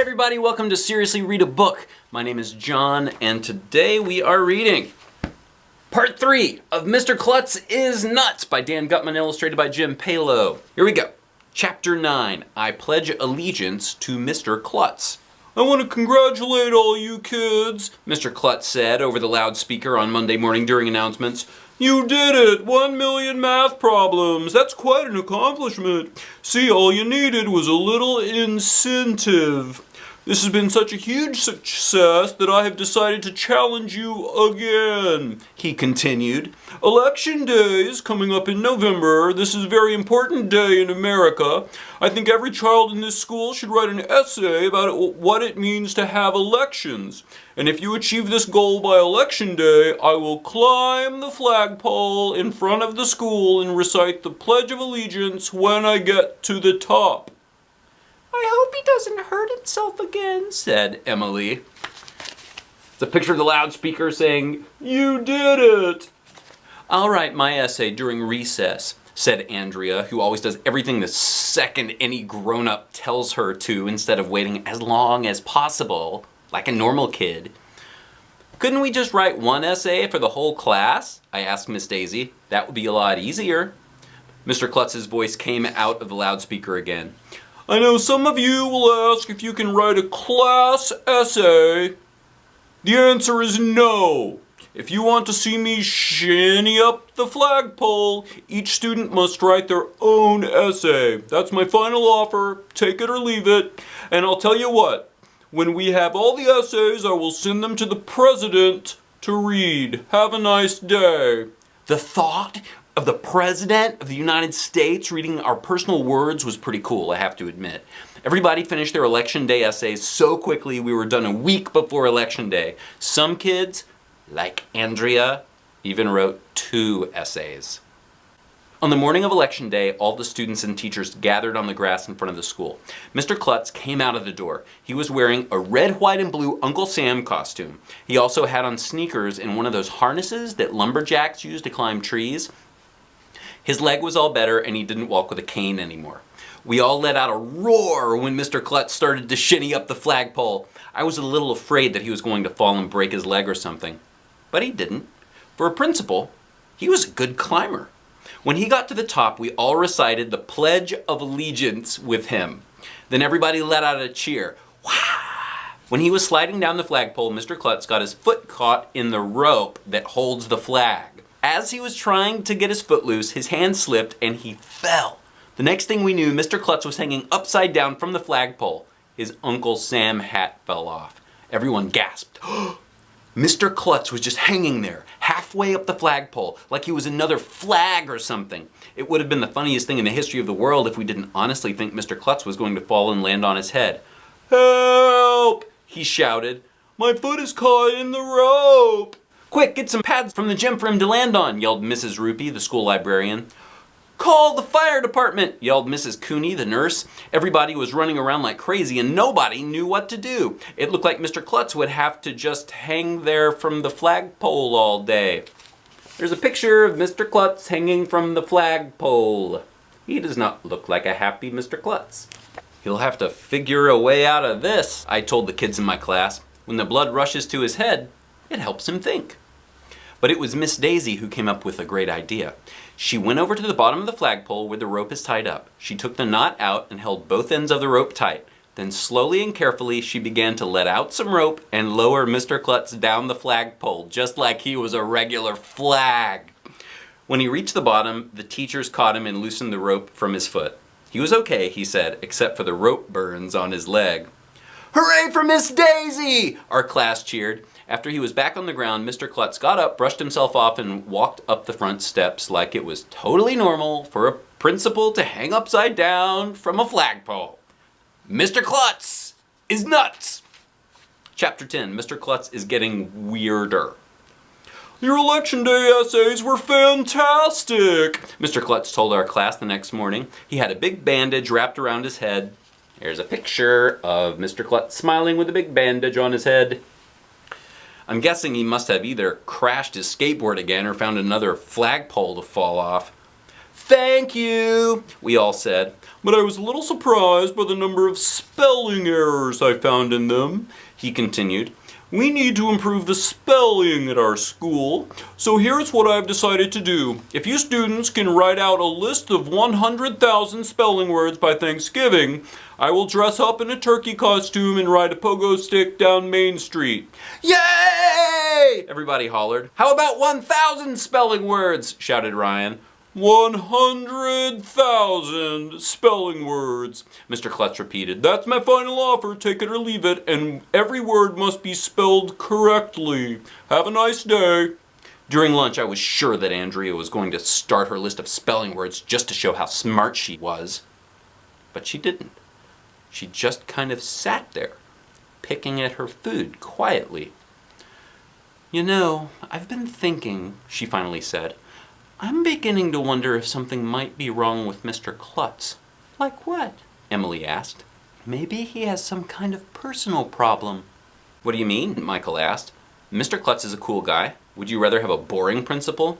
Hey everybody, welcome to Seriously Read a Book. My name is John, and today we are reading Part 3 of Mr. Klutz is Nuts by Dan Gutman, illustrated by Jim Palo. Here we go. Chapter 9, I Pledge Allegiance to Mr. Klutz. I want to congratulate all you kids, Mr. Klutz said over the loudspeaker on Monday morning during announcements. You did it! 1 million math problems! That's quite an accomplishment. See, all you needed was a little incentive. This has been such a huge success that I have decided to challenge you again, he continued. Election Day is coming up in November. This is a very important day in America. I think every child in this school should write an essay about what it means to have elections. And if you achieve this goal by Election Day, I will climb the flagpole in front of the school and recite the Pledge of Allegiance when I get to the top. I hope he doesn't hurt himself again, said Emily. It's a picture of the loudspeaker saying, You did it! I'll write my essay during recess, said Andrea, who always does everything the second any grown-up tells her to instead of waiting as long as possible, like a normal kid. Couldn't we just write one essay for the whole class? I asked Miss Daisy. That would be a lot easier. Mr. Klutz's voice came out of the loudspeaker again. I know some of you will ask if you can write a class essay. The answer is no. If you want to see me shinny up the flagpole, each student must write their own essay. That's my final offer. Take it or leave it. And I'll tell you what, when we have all the essays, I will send them to the president to read. Have a nice day. The thought of the President of the United States reading our personal words was pretty cool, I have to admit. Everybody finished their Election Day essays so quickly we were done a week before Election Day. Some kids, like Andrea, even wrote 2 essays. On the morning of Election Day, all the students and teachers gathered on the grass in front of the school. Mr. Klutz came out of the door. He was wearing a red, white, and blue Uncle Sam costume. He also had on sneakers and one of those harnesses that lumberjacks use to climb trees. His leg was all better and he didn't walk with a cane anymore. We all let out a roar when Mr. Klutz started to shinny up the flagpole. I was a little afraid that he was going to fall and break his leg or something. But he didn't. For a principal, he was a good climber. When he got to the top, we all recited the Pledge of Allegiance with him. Then everybody let out a cheer. Wah! When he was sliding down the flagpole, Mr. Klutz got his foot caught in the rope that holds the flag. As he was trying to get his foot loose, his hand slipped and he fell. The next thing we knew, Mr. Klutz was hanging upside down from the flagpole. His Uncle Sam hat fell off. Everyone gasped. Mr. Klutz was just hanging there, halfway up the flagpole, like he was another flag or something. It would have been the funniest thing in the history of the world if we didn't honestly think Mr. Klutz was going to fall and land on his head. Help! He shouted. My foot is caught in the rope! Quick, get some pads from the gym for him to land on, yelled Mrs. Rupee, the school librarian. Call the fire department, yelled Mrs. Cooney, the nurse. Everybody was running around like crazy and nobody knew what to do. It looked like Mr. Klutz would have to just hang there from the flagpole all day. There's a picture of Mr. Klutz hanging from the flagpole. He does not look like a happy Mr. Klutz. He'll have to figure a way out of this, I told the kids in my class. When the blood rushes to his head, it helps him think. But it was Miss Daisy who came up with a great idea. She went over to the bottom of the flagpole where the rope is tied up. She took the knot out and held both ends of the rope tight. Then slowly and carefully she began to let out some rope and lower Mr. Klutz down the flagpole, just like he was a regular flag. When he reached the bottom, the teachers caught him and loosened the rope from his foot. He was okay, he said, except for the rope burns on his leg. Hooray for Miss Daisy! Our class cheered. After he was back on the ground, Mr. Klutz got up, brushed himself off, and walked up the front steps like it was totally normal for a principal to hang upside down from a flagpole. Mr. Klutz is nuts! Chapter 10, Mr. Klutz is getting weirder. Your Election Day essays were fantastic, Mr. Klutz told our class the next morning. He had a big bandage wrapped around his head. Here's a picture of Mr. Klutz smiling with a big bandage on his head. I'm guessing he must have either crashed his skateboard again or found another flagpole to fall off. "Thank you," we all said. "But I was a little surprised by the number of spelling errors I found in them," he continued. "We need to improve the spelling at our school, so here's what I've decided to do. If you students can write out a list of 100,000 spelling words by Thanksgiving, I will dress up in a turkey costume and ride a pogo stick down Main Street." "Yay!" everybody hollered. "How about 1,000 spelling words?" shouted Ryan. 100,000 spelling words, Mr. Klutz repeated. "That's my final offer, take it or leave it, and every word must be spelled correctly. Have a nice day." During lunch, I was sure that Andrea was going to start her list of spelling words just to show how smart she was. But she didn't. She just kind of sat there, picking at her food quietly. "You know, I've been thinking," she finally said. "I'm beginning to wonder if something might be wrong with Mr. Klutz." "Like what?" Emily asked. "Maybe he has some kind of personal problem." "What do you mean?" Michael asked. "Mr. Klutz is a cool guy. Would you rather have a boring principal?"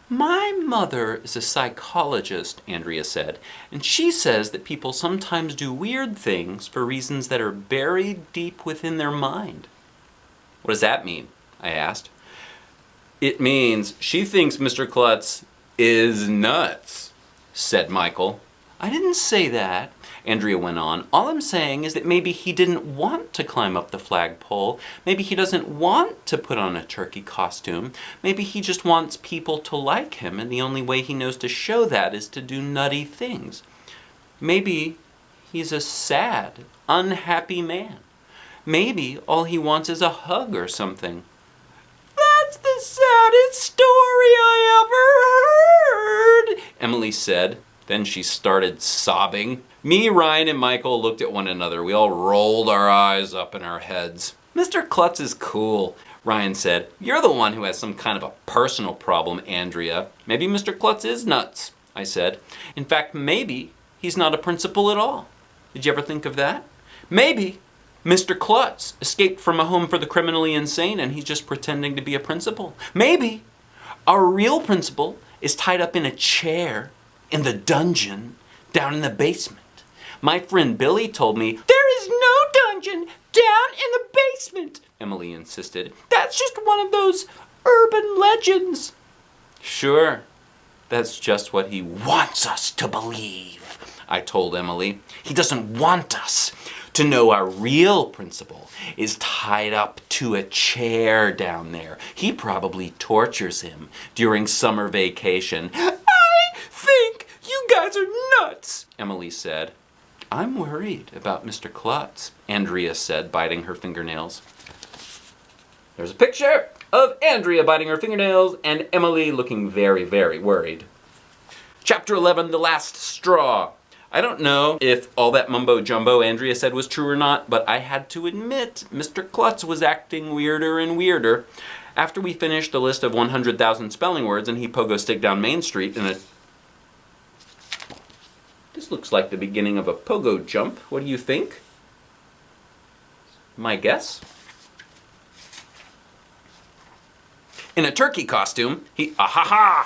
"My mother is a psychologist," Andrea said, "and she says that people sometimes do weird things for reasons that are buried deep within their mind." "What does that mean?" I asked. "It means she thinks Mr. Klutz is nuts," said Michael. "I didn't say that," Andrea went on. "All I'm saying is that maybe he didn't want to climb up the flagpole. Maybe he doesn't want to put on a turkey costume. Maybe he just wants people to like him, and the only way he knows to show that is to do nutty things. Maybe he's a sad, unhappy man. Maybe all he wants is a hug or something." "That's the saddest story I ever heard," Emily said. Then she started sobbing. Me, Ryan, and Michael looked at one another. We all rolled our eyes up in our heads. "Mr. Klutz is cool," Ryan said. "You're the one who has some kind of a personal problem, Andrea. Maybe Mr. Klutz is nuts," I said. "In fact, maybe he's not a principal at all. Did you ever think of that? Maybe Mr. Klutz escaped from a home for the criminally insane and he's just pretending to be a principal. Maybe our real principal is tied up in a chair in the dungeon down in the basement. My friend Billy told me, 'There is no dungeon down in the basement,' Emily insisted. 'That's just one of those urban legends.'" "Sure, that's just what he wants us to believe," I told Emily. "He doesn't want us to know our real principal is tied up to a chair down there. He probably tortures him during summer vacation." "I think you guys are nuts," Emily said. "I'm worried about Mr. Klutz," Andrea said, biting her fingernails. There's a picture of Andrea biting her fingernails and Emily looking very, very worried. Chapter 11, The Last Straw. I don't know if all that mumbo-jumbo Andrea said was true or not, but I had to admit Mr. Klutz was acting weirder and weirder. After we finished the list of 100,000 spelling words and he pogo stick down Main Street in a... This looks like the beginning of a pogo jump. What do you think? My guess? In a turkey costume, he... Ahaha!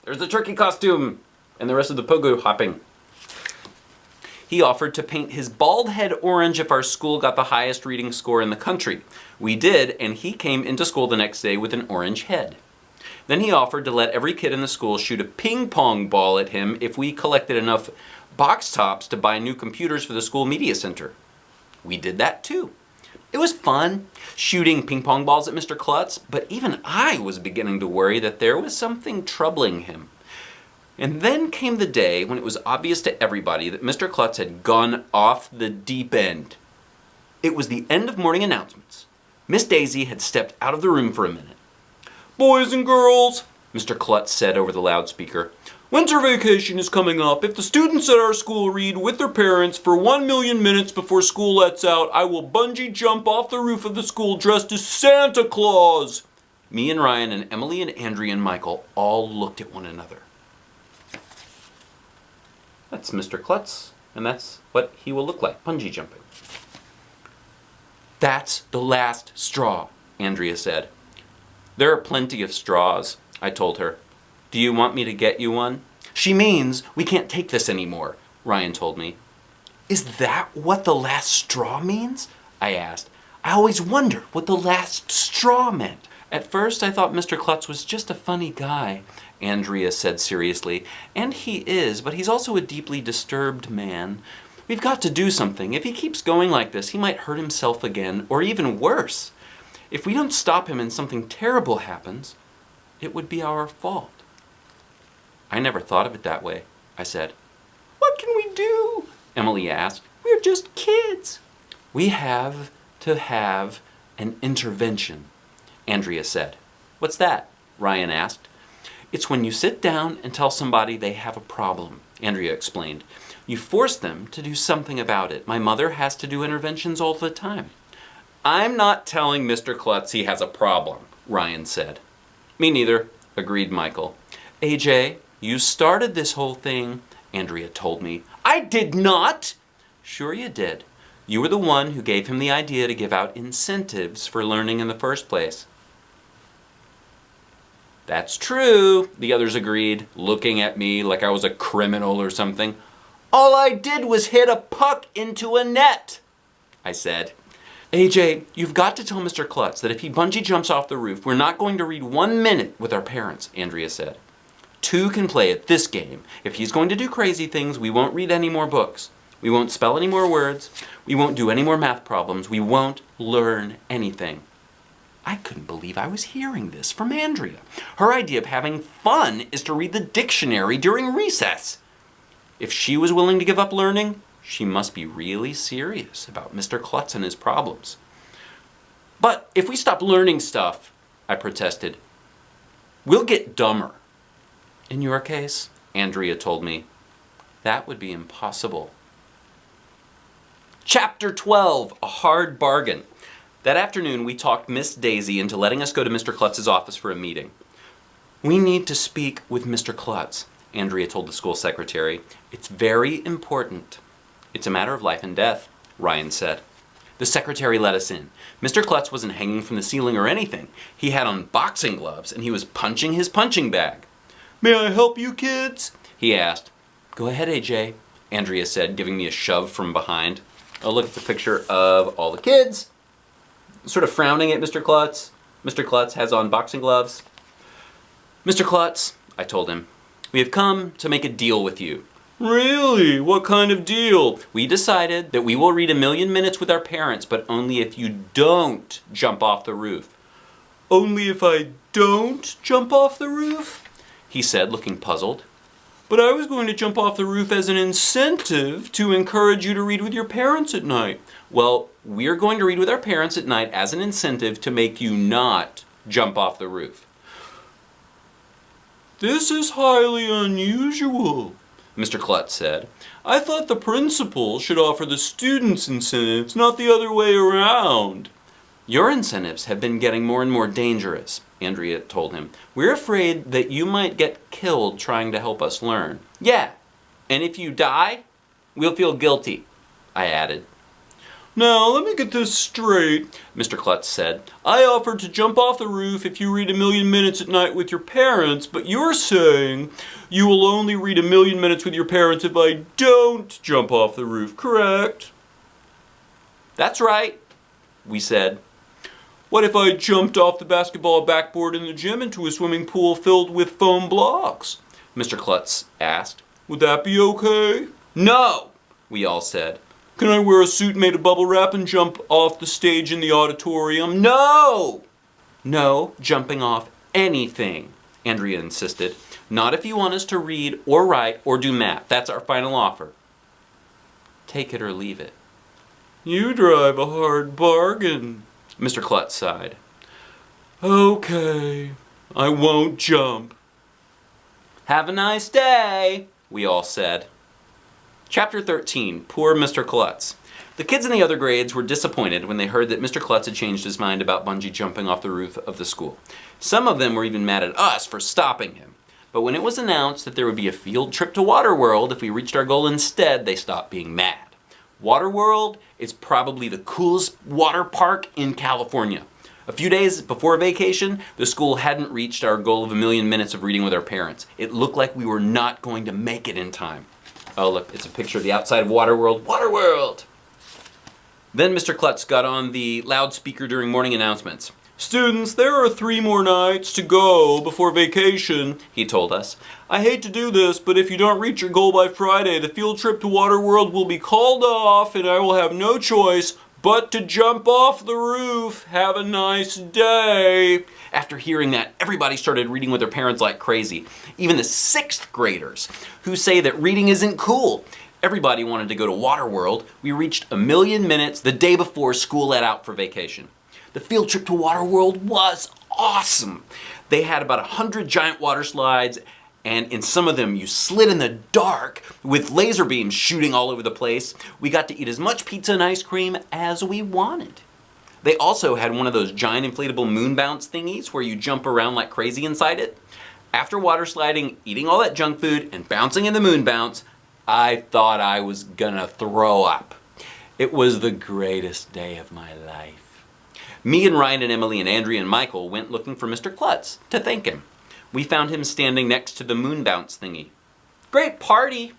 There's the turkey costume! And the rest of the pogo hopping. He offered to paint his bald head orange if our school got the highest reading score in the country. We did, and he came into school the next day with an orange head. Then he offered to let every kid in the school shoot a ping pong ball at him if we collected enough box tops to buy new computers for the school media center. We did that too. It was fun shooting ping pong balls at Mr. Klutz, but even I was beginning to worry that there was something troubling him. And then came the day when it was obvious to everybody that Mr. Klutz had gone off the deep end. It was the end of morning announcements. Miss Daisy had stepped out of the room for a minute. "Boys and girls," Mr. Klutz said over the loudspeaker, "winter vacation is coming up. If the students at our school read with their parents for 1,000,000 minutes before school lets out, I will bungee jump off the roof of the school dressed as Santa Claus." Me and Ryan and Emily and Andrea and Michael all looked at one another. That's Mr. Klutz, and that's what he will look like, bungee jumping. "That's the last straw," Andrea said. "There are plenty of straws," I told her. "Do you want me to get you one?" She means we can't take this anymore, Ryan told me. Is that what the last straw means? I asked. I always wondered what the last straw meant. At first I thought Mr. Klutz was just a funny guy, Andrea said seriously. And he is, but he's also a deeply disturbed man. We've got to do something. If he keeps going like this, he might hurt himself again, or even worse. If we don't stop him and something terrible happens, it would be our fault. I never thought of it that way, I said. What can we do? Emily asked. We're just kids. We have to have an intervention, Andrea said. What's that? Ryan asked. It's when you sit down and tell somebody they have a problem, Andrea explained. You force them to do something about it. My mother has to do interventions all the time. I'm not telling Mr. Klutz he has a problem, Ryan said. Me neither, agreed Michael. AJ, you started this whole thing, Andrea told me. I did not! Sure you did. You were the one who gave him the idea to give out incentives for learning in the first place. That's true, the others agreed, looking at me like I was a criminal or something. All I did was hit a puck into a net, I said. AJ, you've got to tell Mr. Klutz that if he bungee jumps off the roof, we're not going to read 1 minute with our parents, Andrea said. 2 can play at this game. If he's going to do crazy things, we won't read any more books. We won't spell any more words. We won't do any more math problems. We won't learn anything. I couldn't believe I was hearing this from Andrea. Her idea of having fun is to read the dictionary during recess. If she was willing to give up learning, she must be really serious about Mr. Klutz and his problems. But if we stop learning stuff, I protested, we'll get dumber. In your case, Andrea told me, that would be impossible. Chapter 12, A Hard Bargain. That afternoon, we talked Miss Daisy into letting us go to Mr. Klutz's office for a meeting. We need to speak with Mr. Klutz, Andrea told the school secretary. It's very important. It's a matter of life and death, Ryan said. The secretary let us in. Mr. Klutz wasn't hanging from the ceiling or anything. He had on boxing gloves, and he was punching his punching bag. May I help you, kids? He asked. Go ahead, AJ, Andrea said, giving me a shove from behind. Oh, look at the picture of all the kids. Sort of frowning at Mr. Klutz. Mr. Klutz has on boxing gloves. Mr. Klutz, I told him, we have come to make a deal with you. Really? What kind of deal? We decided that we will read 1,000,000 minutes with our parents, but only if you don't jump off the roof. Only if I don't jump off the roof? He said, looking puzzled. But I was going to jump off the roof as an incentive to encourage you to read with your parents at night. Well, we're going to read with our parents at night as an incentive to make you not jump off the roof. This is highly unusual, Mr. Klutz said. I thought the principal should offer the students incentives, not the other way around. Your incentives have been getting more and more dangerous, Andrea told him. We're afraid that you might get killed trying to help us learn. Yeah, and if you die, we'll feel guilty, I added. Now, let me get this straight, Mr. Klutz said. I offered to jump off the roof if you read 1,000,000 minutes at night with your parents, but you're saying you will only read 1,000,000 minutes with your parents if I don't jump off the roof, correct? That's right, we said. What if I jumped off the basketball backboard in the gym into a swimming pool filled with foam blocks? Mr. Klutz asked. Would that be okay? No, we all said. Can I wear a suit made of bubble wrap and jump off the stage in the auditorium? No! No jumping off anything, Andrea insisted. Not if you want us to read or write or do math. That's our final offer. Take it or leave it. You drive a hard bargain, Mr. Klutz sighed. Okay, I won't jump. Have a nice day, we all said. Chapter 13, Poor Mr. Klutz. The kids in the other grades were disappointed when they heard that Mr. Klutz had changed his mind about bungee jumping off the roof of the school. Some of them were even mad at us for stopping him. But when it was announced that there would be a field trip to Waterworld if we reached our goal instead, they stopped being mad. Waterworld is probably the coolest water park in California. A few days before vacation, the school hadn't reached our goal of 1 million minutes of reading with our parents. It looked like we were not going to make it in time. Oh look, it's a picture of the outside of Waterworld. Waterworld! Then Mr. Klutz got on the loudspeaker during morning announcements. "Students, there are 3 more nights to go before vacation," he told us. "I hate to do this, but if you don't reach your goal by Friday, the field trip to Waterworld will be called off and I will have no choice but to jump off the roof. Have a nice day." After hearing that, everybody started reading with their parents like crazy. Even the 6th graders, who say that reading isn't cool. Everybody wanted to go to Waterworld. We reached 1 million minutes the day before school let out for vacation. The field trip to Waterworld was awesome. They had about 100 giant water slides, and in some of them you slid in the dark with laser beams shooting all over the place. We got to eat as much pizza and ice cream as we wanted. They also had one of those giant inflatable moon bounce thingies where you jump around like crazy inside it. After water sliding, eating all that junk food, and bouncing in the moon bounce, I thought I was gonna throw up. It was the greatest day of my life. Me and Ryan and Emily and Andrea and Michael went looking for Mr. Klutz to thank him. We found him standing next to the moon bounce thingy. "Great party,"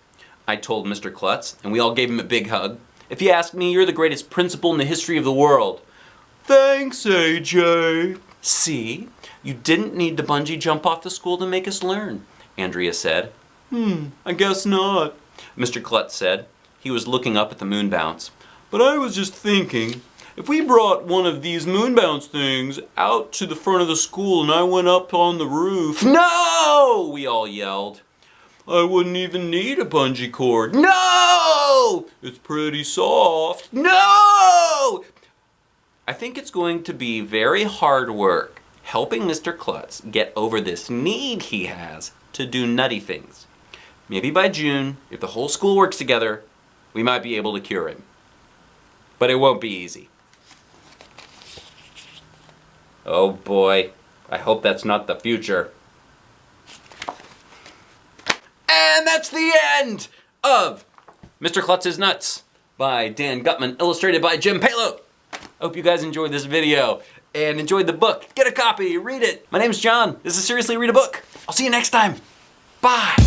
I told Mr. Klutz, and we all gave him a big hug. "If you ask me, you're the greatest principal in the history of the world." "Thanks, AJ." "See, you didn't need to bungee jump off the school to make us learn," Andrea said. I guess not," Mr. Klutz said. He was looking up at the moon bounce. "But I was just thinking, if we brought one of these moon bounce things out to the front of the school and I went up on the roof..." "No!" we all yelled. "I wouldn't even need a bungee cord." "No!" "It's pretty soft." "No!" I think it's going to be very hard work helping Mr. Klutz get over this need he has to do nutty things. Maybe by June, if the whole school works together, we might be able to cure him. But it won't be easy. Oh boy, I hope that's not the future. And that's the end of Mr. Klutz is Nuts by Dan Gutman, illustrated by Jim Palo. I hope you guys enjoyed this video and enjoyed the book. Get a copy, read it. My name's John. This is Seriously Read a Book. I'll see you next time. Bye.